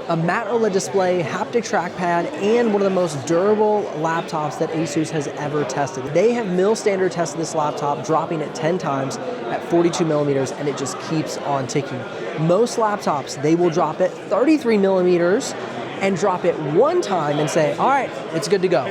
A matte OLED display, haptic trackpad, and one of the most durable laptops that ASUS has ever tested. They have mil standard tested this laptop, dropping it 10 times at 42 millimeters, and it just keeps on ticking. Most laptops, they will drop it 33 millimeters and drop it one time and say, all right, it's good to go.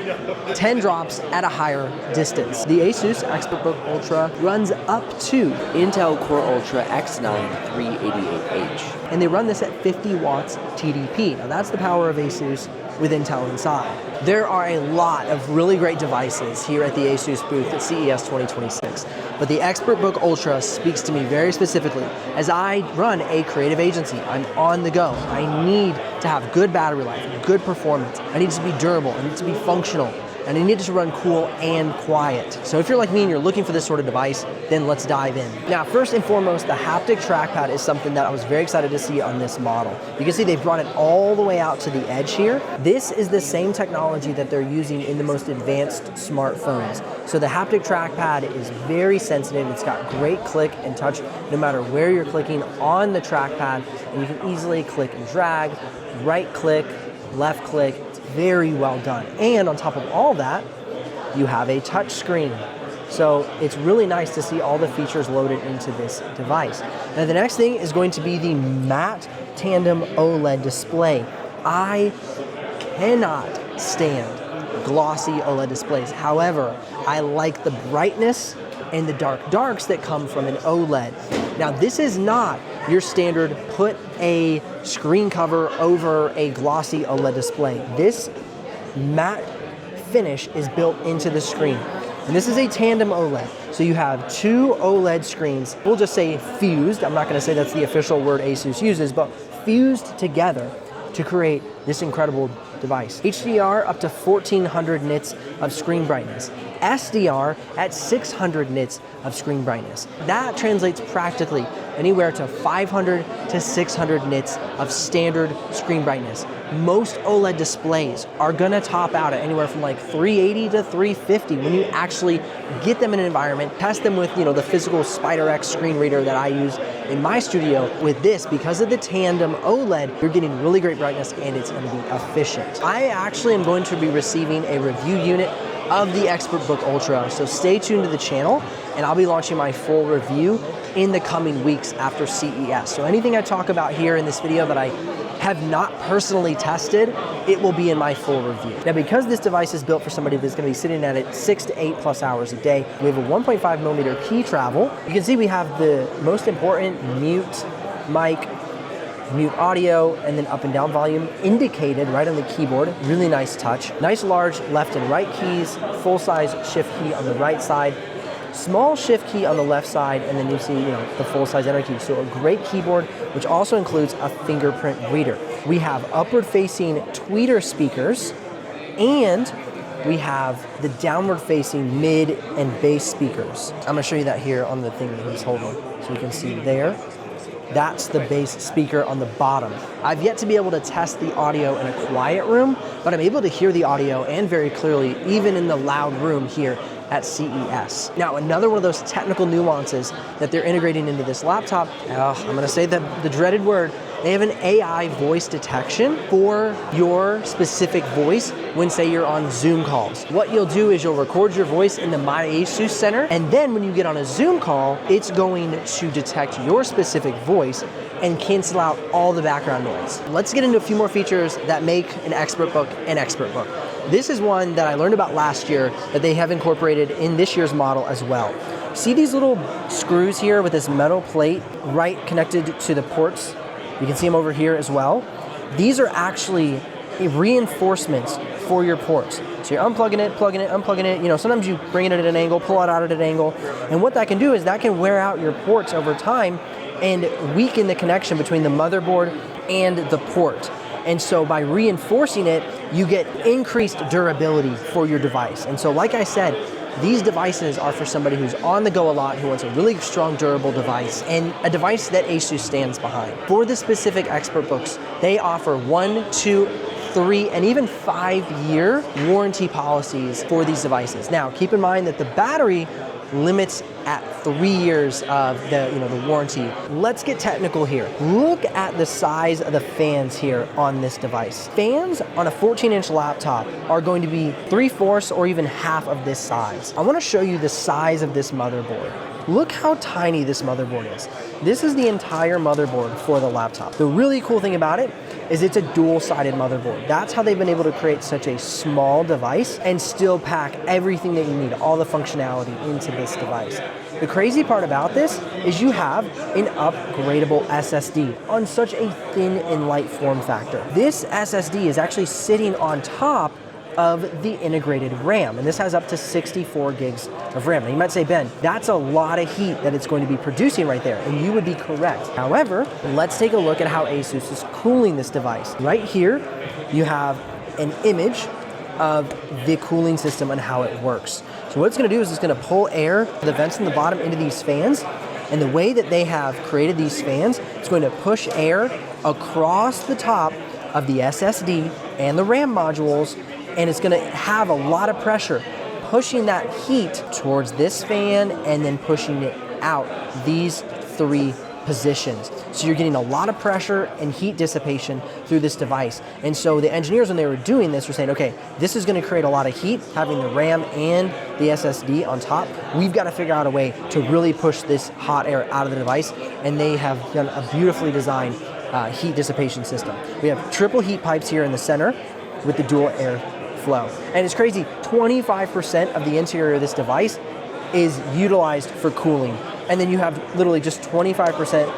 10 drops at a higher distance. The ASUS ExpertBook Ultra runs up to Intel Core Ultra X9 388H. and they run this at 50 watts TDP. Now that's the power of ASUS with Intel inside. There are a lot of really great devices here at the ASUS booth at CES 2026, but the ExpertBook Ultra speaks to me very specifically. As I run a creative agency, I'm on the go. I need to have good battery life, good performance. I need it to be durable, I need it to be functional, and I need it to run cool and quiet. So if you're like me and you're looking for this sort of device, then let's dive in. Now, first and foremost, the haptic trackpad is something that I was very excited to see on this model. You can see they've brought it all the way out to the edge here. This is the same technology that they're using in the most advanced smartphones. So the haptic trackpad is very sensitive. It's got great click and touch no matter where you're clicking on the trackpad, and you can easily click and drag, right click, left click. Very well done. And on top of all that, you have a touch screen. So it's really nice to see all the features loaded into this device. Now the next thing is going to be the matte Tandem OLED display. I cannot stand glossy OLED displays. However, I like the brightness and the darks that come from an OLED. Now this is not your standard put a screen cover over a glossy OLED display. This matte finish is built into the screen. And this is a tandem OLED. So you have two OLED screens. We'll just say fused. I'm not gonna say that's the official word ASUS uses, but fused together to create this incredible device. HDR up to 1400 nits of screen brightness. SDR at 600 nits of screen brightness. That translates practically anywhere to 500 to 600 nits of standard screen brightness. Most OLED displays are gonna top out at anywhere from like 380 to 350 when you actually get them in an environment, test them with the physical SpiderX screen reader that I use in my studio. With this, because of the tandem OLED, you're getting really great brightness and it's gonna be efficient. I actually am going to be receiving a review unit of the ExpertBook Ultra, so stay tuned to the channel and I'll be launching my full review in the coming weeks after CES. So anything I talk about here in this video that I have not personally tested, it will be in my full review. Now, because this device is built for somebody that's gonna be sitting at it 6 to 8+ hours a day, we have a 1.5 millimeter key travel. You can see we have the most important mute mic, mute audio, and then up and down volume indicated right on the keyboard. Really nice touch. Nice large left and right keys, full size shift key on the right side, small shift key on the left side, and then you see the full size enter key. So a great keyboard, which also includes a fingerprint reader. We have upward facing tweeter speakers, and we have the downward facing mid and bass speakers. I'm gonna show you that here on the thing that he's holding. So you can see there. That's the bass speaker on the bottom. I've yet to be able to test the audio in a quiet room, but I'm able to hear the audio and very clearly, even in the loud room here at CES. Now, another one of those technical nuances that they're integrating into this laptop, I'm gonna say the dreaded word, they have an AI voice detection for your specific voice when, say, you're on Zoom calls. What you'll do is you'll record your voice in the My ASUS Center, and then when you get on a Zoom call, it's going to detect your specific voice and cancel out all the background noise. Let's get into a few more features that make an ExpertBook an ExpertBook. This is one that I learned about last year that they have incorporated in this year's model as well. See these little screws here with this metal plate right connected to the ports? You can see them over here as well. These are actually reinforcements for your ports. So you're unplugging it, plugging it, unplugging it. Sometimes you bring it at an angle, pull it out at an angle. And what that can do is that can wear out your ports over time and weaken the connection between the motherboard and the port. And so by reinforcing it, you get increased durability for your device. And so like I said, these devices are for somebody who's on the go a lot, who wants a really strong, durable device, and a device that ASUS stands behind. For the specific ExpertBooks, they offer 1, 2, 3, and even 5-year warranty policies for these devices. Now, keep in mind that the battery limits at 3 years of the warranty. Let's get technical here. Look at the size of the fans here on this device. Fans on a 14-inch laptop are going to be 3/4 or even half of this size. I want to show you the size of this motherboard. Look how tiny this motherboard is. This is the entire motherboard for the laptop. The really cool thing about it is it's a dual-sided motherboard. That's how they've been able to create such a small device and still pack everything that you need, all the functionality into this device. The crazy part about this is you have an upgradable SSD on such a thin and light form factor. This SSD is actually sitting on top of the integrated RAM, and this has up to 64 gigs of RAM. Now you might say, Ben, that's a lot of heat that it's going to be producing right there, and you would be correct. However, let's take a look at how ASUS is cooling this device. Right here, you have an image of the cooling system and how it works. So what it's gonna do is it's gonna pull air, the vents in the bottom into these fans, and the way that they have created these fans, it's going to push air across the top of the SSD and the RAM modules, and it's gonna have a lot of pressure pushing that heat towards this fan and then pushing it out these 3 positions. So you're getting a lot of pressure and heat dissipation through this device. And so the engineers, when they were doing this, were saying, okay, this is gonna create a lot of heat, having the RAM and the SSD on top. We've got to figure out a way to really push this hot air out of the device, and they have done a beautifully designed heat dissipation system. We have triple heat pipes here in the center with the dual air flow. And it's crazy, 25% of the interior of this device is utilized for cooling. And then you have literally just 25%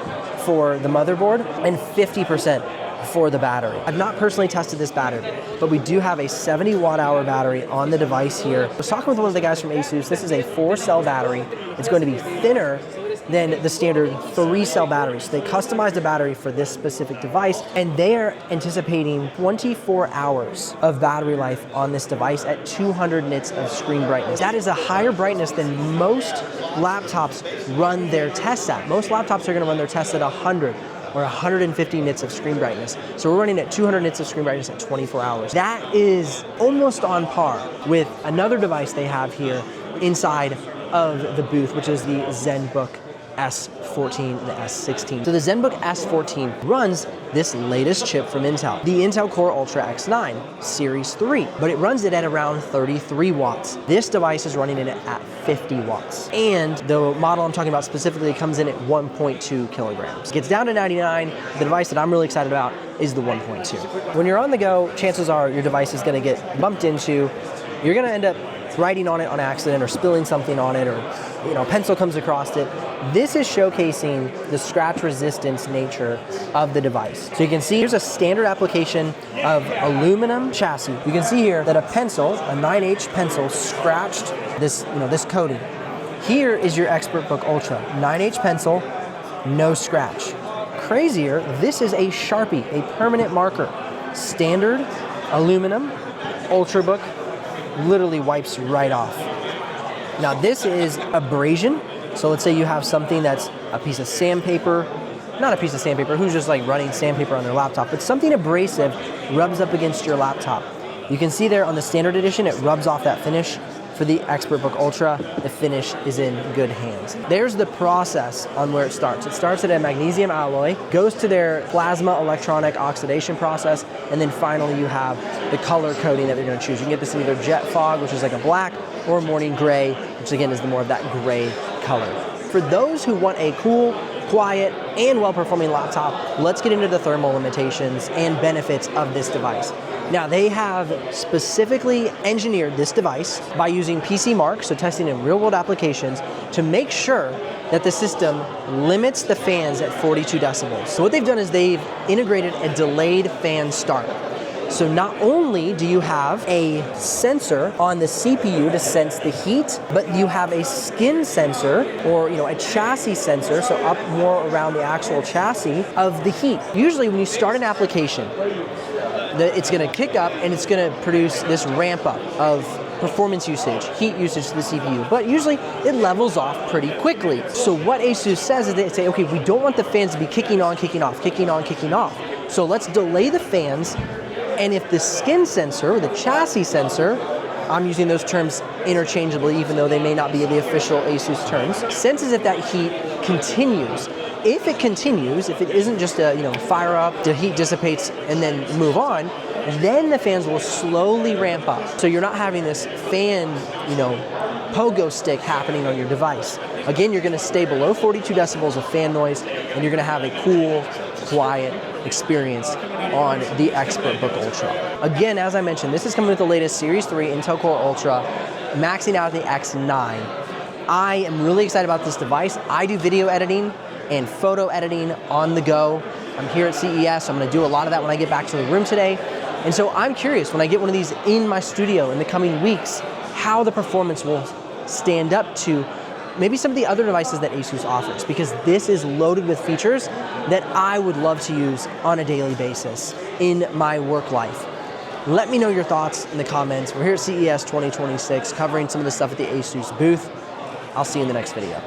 for the motherboard and 50% for the battery. I've not personally tested this battery, but we do have a 70 watt-hour battery on the device here. I was talking with one of the guys from ASUS. This is a 4-cell battery. It's going to be thinner than the standard 3-cell battery. So they customized the battery for this specific device, and they are anticipating 24 hours of battery life on this device at 200 nits of screen brightness. That is a higher brightness than most laptops run their tests at. Most laptops are gonna run their tests at 100 or 150 nits of screen brightness. So we're running at 200 nits of screen brightness at 24 hours. That is almost on par with another device they have here inside of the booth, which is the ZenBook S14 and the S16. So the ZenBook S14 runs this latest chip from Intel, the Intel Core Ultra X9 Series 3, but it runs it at around 33 watts. This device is running it at 50 watts. And the model I'm talking about specifically comes in at 1.2 kilograms. It gets down to 99. The device that I'm really excited about is the 1.2. When you're on the go, chances are your device is gonna get bumped into. You're gonna end up writing on it on accident or spilling something on it, or a pencil comes across it. This is showcasing the scratch resistance nature of the device. So you can see here's a standard application of aluminum chassis. You can see here that a pencil, a 9H pencil, scratched this, this coating. Here is your ExpertBook Ultra, 9H pencil, no scratch. Crazier, this is a Sharpie, a permanent marker. Standard aluminum Ultrabook literally wipes right off. Now this is abrasion. So let's say you have something that's a piece of sandpaper, not a piece of sandpaper, who's just like running sandpaper on their laptop, but something abrasive rubs up against your laptop. You can see there on the standard edition, it rubs off that finish. For the ExpertBook Ultra, the finish is in good hands. There's the process on where it starts. It starts at a magnesium alloy, goes to their plasma electronic oxidation process, and then finally you have the color coding that they're gonna choose. You can get this in either jet fog, which is like a black, or morning gray, which again is the more of that gray color. For those who want a cool, quiet, and well-performing laptop, let's get into the thermal limitations and benefits of this device. Now, they have specifically engineered this device by using PC Mark, so testing in real-world applications, to make sure that the system limits the fans at 42 decibels. So what they've done is they've integrated a delayed fan start. So not only do you have a sensor on the CPU to sense the heat, but you have a skin sensor, or a chassis sensor, so up more around the actual chassis of the heat. Usually when you start an application, it's gonna kick up and it's gonna produce this ramp up of performance usage, heat usage to the CPU, but usually it levels off pretty quickly. So what ASUS says is they say, okay, we don't want the fans to be kicking on, kicking off, kicking on, kicking off. So let's delay the fans, and if the skin sensor, or the chassis sensor, I'm using those terms interchangeably, even though they may not be the official ASUS terms, senses if that heat continues. If it continues, if it isn't just a fire up, the heat dissipates and then move on, then the fans will slowly ramp up. So you're not having this fan, pogo stick happening on your device. Again, you're gonna stay below 42 decibels of fan noise, and you're gonna have a cool, quiet experience on the ExpertBook Ultra. Again, as I mentioned, this is coming with the latest Series 3 Intel Core Ultra, maxing out the X9. I am really excited about this device. I do video editing and photo editing on the go. I'm here at CES, so I'm gonna do a lot of that when I get back to the room today. And so I'm curious, when I get one of these in my studio in the coming weeks, how the performance will stand up to maybe some of the other devices that ASUS offers, because this is loaded with features that I would love to use on a daily basis in my work life. Let me know your thoughts in the comments. We're here at CES 2026 covering some of the stuff at the ASUS booth. I'll see you in the next video.